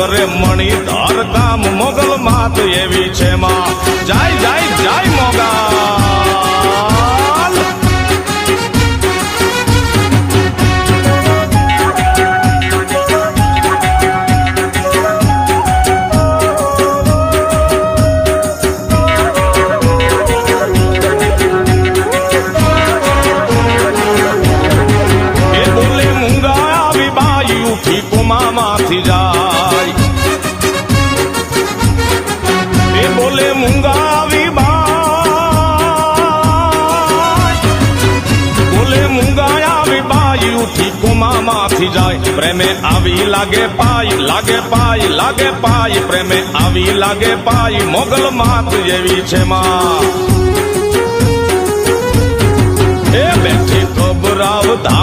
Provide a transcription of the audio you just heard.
કરે મણિધાર કામ મોગલ માત એવી છે માં જય જય જય મોગલ માંથી જાય એ બોલે મૂંગા આવી બાઈ બોલે મૂંગા આવી બાઈ ઉઠી કુમા માંથી જાય પ્રેમે આવી લાગે પાઈ લાગે પાઈ લાગે પાઈ પ્રેમે આવી લાગે પાઈ મોગલ માત જેવી છે માં એ બેઠી ખબરાવ ધામ